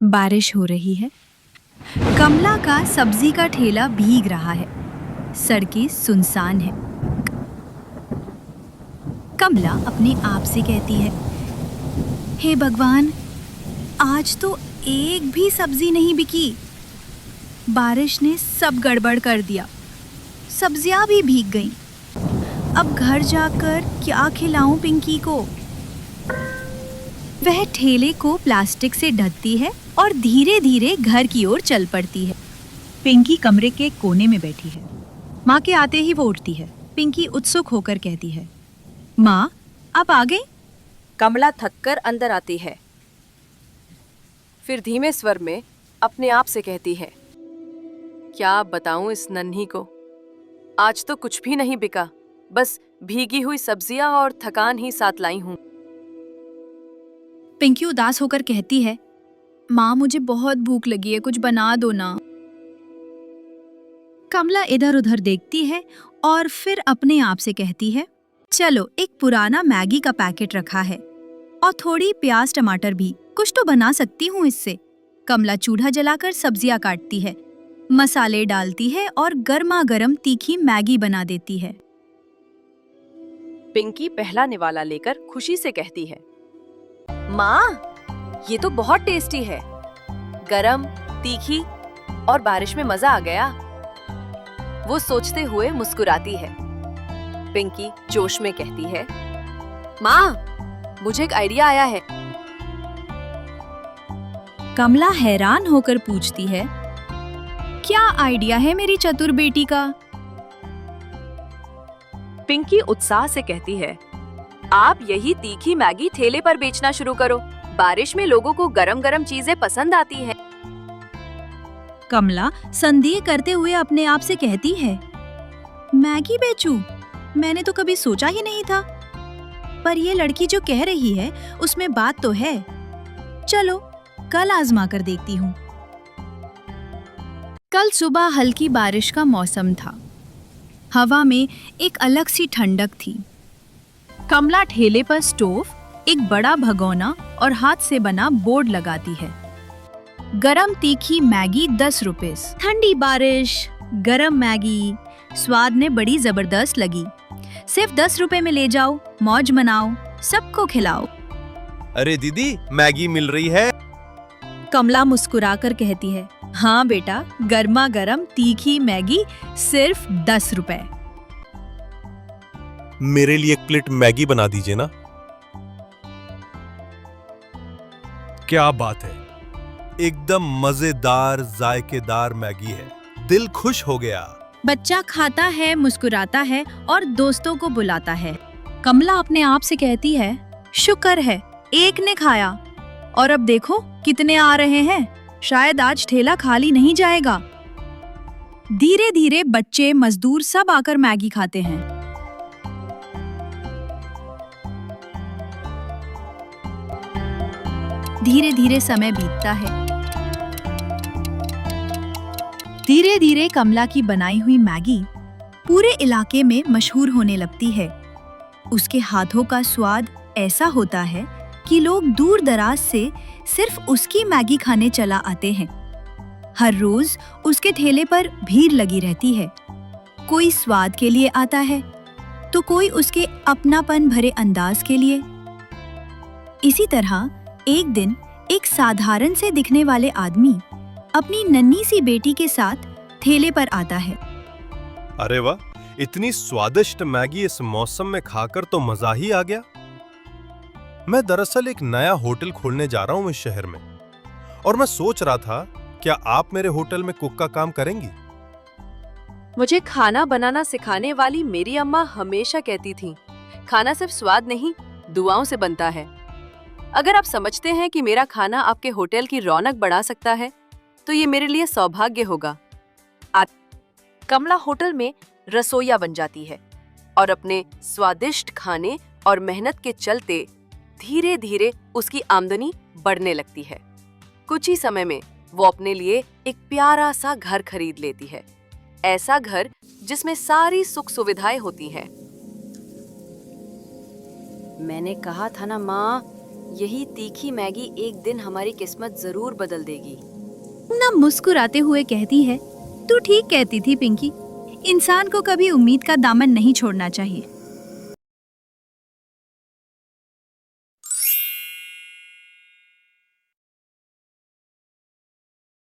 बारिश हो रही है। कमला का सब्जी का ठेला भीग रहा है। सड़कें सुनसान है। कमला अपने आप से कहती है, हे भगवान, आज तो एक भी सब्जी नहीं बिकी। बारिश ने सब गड़बड़ कर दिया। सब्जियां भी भीग गईं। अब घर जाकर क्या खिलाऊं पिंकी को? वह ठेले को प्लास्टिक से ढकती है और धीरे धीरे घर की ओर चल पड़ती है। पिंकी कमरे के कोने में बैठी है। माँ के आते ही वो उठती है। पिंकी उत्सुक होकर कहती है, माँ, आप आ गई? कमला थककर अंदर आती है। फिर धीमे स्वर में अपने आप से कहती है, क्या बताऊं इस नन्ही को, आज तो कुछ भी नहीं बिका, बस भीगी हुई सब्जियां और थकान ही साथ लाई हूं। पिंकी उदास होकर कहती है, माँ, मुझे बहुत भूख लगी है, कुछ बना दो ना। कमला इधर उधर देखती है और फिर अपने आप से कहती है, चलो एक पुराना मैगी का पैकेट रखा है और थोड़ी प्याज टमाटर भी, कुछ तो बना सकती हूँ इससे। कमला चूल्हा जलाकर सब्जियां काटती है, मसाले डालती है और गर्मा गर्म तीखी मैगी बना देती है। पिंकी पहला निवाला लेकर खुशी से कहती है, माँ, ये तो बहुत टेस्टी है, गरम, तीखी और बारिश में मजा आ गया। वो सोचते हुए मुस्कुराती है। पिंकी जोश में कहती है, माँ, मुझे एक आइडिया आया है। कमला हैरान होकर पूछती है, क्या आइडिया है मेरी चतुर बेटी का? पिंकी उत्साह से कहती है, आप यही तीखी मैगी ठेले पर बेचना शुरू करो। बारिश में लोगों को गरम गरम चीजें पसंद आती हैं। कमला संदेह करते हुए अपने आप से कहती है, मैगी बेचूं? मैंने तो कभी सोचा ही नहीं था। पर ये लड़की जो कह रही है उसमें बात तो है। चलो कल आजमा कर देखती हूँ। कल सुबह हल्की बारिश का मौसम था। हवा में एक अलग सी ठंडक थी। कमला ठेले पर स्टोव, एक बड़ा भगोना और हाथ से बना बोर्ड लगाती है। गरम तीखी मैगी 10 रुपए। ठंडी बारिश, गरम मैगी, स्वाद में बड़ी जबरदस्त लगी। सिर्फ 10 रुपए में ले जाओ, मौज मनाओ, सबको खिलाओ। अरे दीदी, मैगी मिल रही है। कमला मुस्कुराकर कहती है, हाँ बेटा, गर्मा गर्म तीखी मैगी सिर्फ 10 रुपए। मेरे लिए एक प्लेट मैगी बना दीजिए ना। क्या बात है, एकदम मजेदार जायकेदार मैगी है। दिल खुश हो गया। बच्चा खाता है, मुस्कुराता है और दोस्तों को बुलाता है। कमला अपने आप से कहती है, शुक्र है एक ने खाया और अब देखो कितने आ रहे हैं। शायद आज ठेला खाली नहीं जाएगा। धीरे धीरे बच्चे, मजदूर सब आकर मैगी खाते हैं। धीरे धीरे समय बीतता है। धीरे धीरे कमला की बनाई हुई मैगी पूरे इलाके में मशहूर होने लगती है। उसके हाथों का स्वाद ऐसा होता है कि लोग दूर दराज से सिर्फ उसकी मैगी खाने चला आते हैं। हर रोज उसके ठेले पर भीड़ लगी रहती है। कोई स्वाद के लिए आता है तो कोई उसके अपनापन भरे अंदाज के लिए। इसी तरह एक दिन एक साधारण से दिखने वाले आदमी अपनी नन्ही सी बेटी के साथ ठेले पर आता है। अरे वाह, इतनी स्वादिष्ट मैगी इस मौसम में खाकर तो मजा ही आ गया। मैं दरअसल एक नया होटल खोलने जा रहा हूँ इस शहर में, और मैं सोच रहा था, क्या आप मेरे होटल में कुक का काम करेंगी? मुझे खाना बनाना सिखाने वाली मेरी अम्मा हमेशा कहती थी, खाना सिर्फ स्वाद नहीं, दुआओं से बनता है। अगर आप समझते हैं कि मेरा खाना आपके होटल की रौनक बढ़ा सकता है, तो ये मेरे लिए सौभाग्य होगा। कमला होटल में रसोइया बन जाती है और अपने स्वादिष्ट खाने और मेहनत के चलते धीरे धीरे उसकी आमदनी बढ़ने लगती है। कुछ ही समय में वो अपने लिए एक प्यारा सा घर खरीद लेती है। ऐसा घर जिसमें सारी सुख सुविधाएं होती हैं। मैंने कहा था ना माँ, यही तीखी मैगी एक दिन हमारी किस्मत जरूर बदल देगी। ना मुस्कुराते हुए कहती है, तू ठीक कहती थी पिंकी, इंसान को कभी उम्मीद का दामन नहीं छोड़ना चाहिए।